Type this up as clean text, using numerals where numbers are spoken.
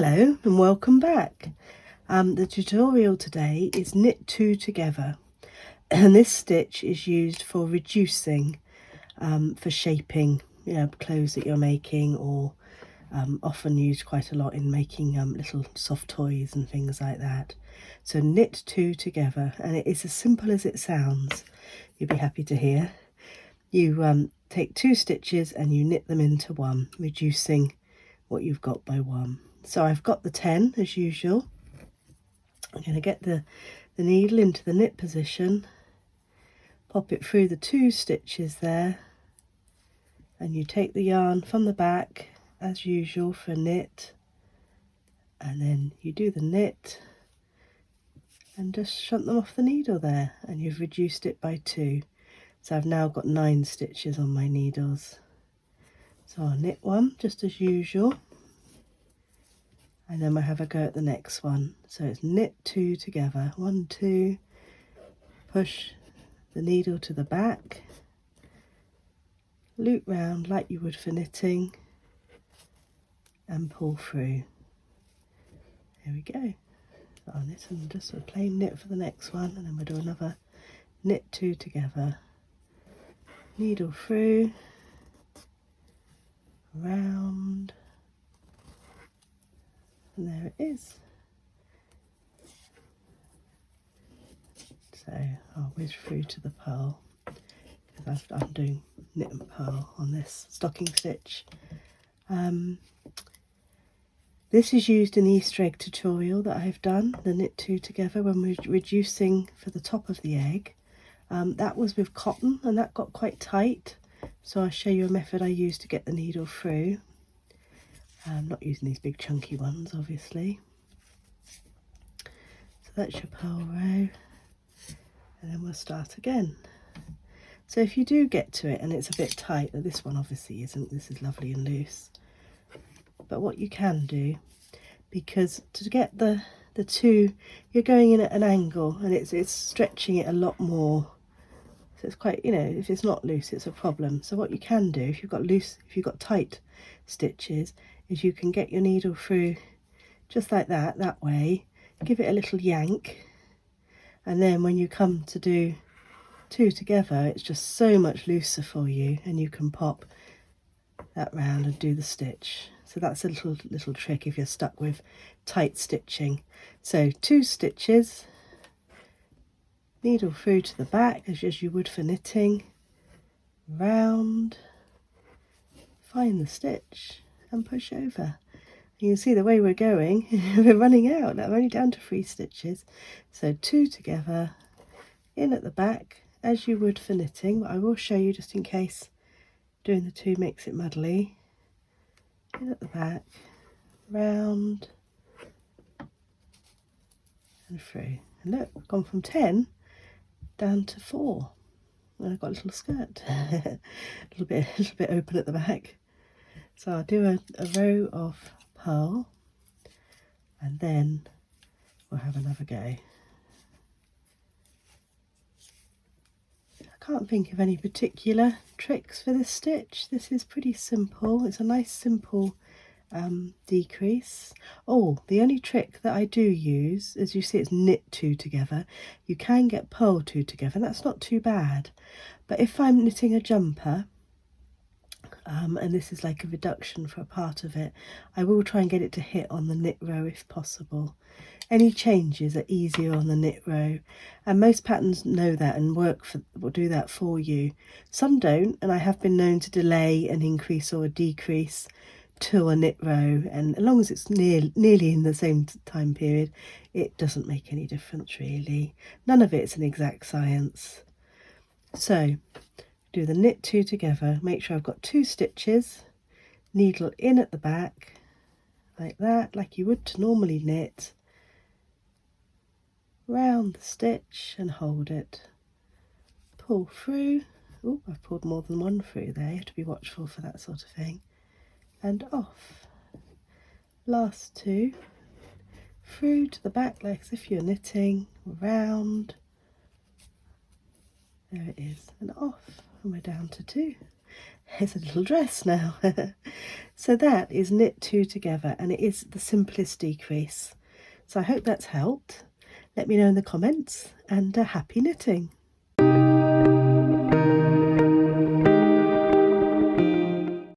Hello and welcome back. The tutorial today is knit two together, and this stitch is used for reducing, for shaping, clothes that you're making, or often used quite a lot in making little soft toys and things like that. So knit two together, and it is as simple as it sounds. You'll be happy to hear. You take two stitches and you knit them into one, reducing what you've got by one. So I've got the 10 as usual. I'm going to get the needle into the knit position, pop it through the two stitches there, and you take the yarn from the back as usual for knit, and then you do the knit and just shunt them off the needle there, and you've reduced it by 2. So I've now got 9 stitches on my needles. So I'll knit one just as usual, and then we'll have a go at the next one. So it's knit 2 together, 1, 2, push the needle to the back, loop round like you would for knitting, and pull through. There we go. I'll knit and just a plain knit for the next one, and then we'll do another knit 2 together, needle through, round, and there it is. So I'll whiz through to the purl, because I'm doing knit and purl on this stocking stitch. This is used in the Easter egg tutorial that I've done, the knit 2 together, when we're reducing for the top of the egg. That was with cotton, and that got quite tight, so I'll show you a method I used to get the needle through. I'm not using these big chunky ones, obviously. So that's your purl row, and then we'll start again. So if you do get to it and it's a bit tight, this one obviously isn't, this is lovely and loose, but what you can do, because to get the two, you're going in at an angle, and it's stretching it a lot more, so it's quite, if it's not loose, it's a problem. So what you can do, if you've got tight stitches, is you can get your needle through just like that way, give it a little yank, and then when you come to do 2 together, it's just so much looser for you, and you can pop that round and do the stitch. So that's a little trick if you're stuck with tight stitching. So 2 stitches, needle through to the back as you would for knitting, round, find the stitch and push over. You can see the way we're going, we're running out. I'm only down to 3 stitches. So 2 together, in at the back as you would for knitting, but I will show you just in case doing the 2 makes it muddly. In at the back, round and through. And look, I've gone from 10 down to 4, and I've got a little skirt, a little bit open at the back. So I'll do a row of purl, and then we'll have another go. I can't think of any particular tricks for this stitch. This is pretty simple. It's a nice simple decrease. Oh, the only trick that I do use, as you see, it's knit 2 together. You can get purl 2 together, and that's not too bad. But if I'm knitting a jumper, and this is like a reduction for a part of it, I will try and get it to hit on the knit row if possible. Any changes are easier on the knit row, and most patterns know that and will do that for you. Some don't, and I have been known to delay an increase or a decrease to a knit row, and as long as it's nearly in the same time period, it doesn't make any difference really. None of it's an exact science. So do the knit 2 together, make sure I've got 2 stitches, needle in at the back like that, like you would to normally knit, round the stitch and hold it, pull through. Oh, I've pulled more than one through there, you have to be watchful for that sort of thing, and off. Last 2 through to the back like as if you're knitting, round, there it is, and off, and we're down to 2. It's a little dress now. So that is knit 2 together, and it is the simplest decrease. So I hope that's helped. Let me know in the comments, and happy knitting.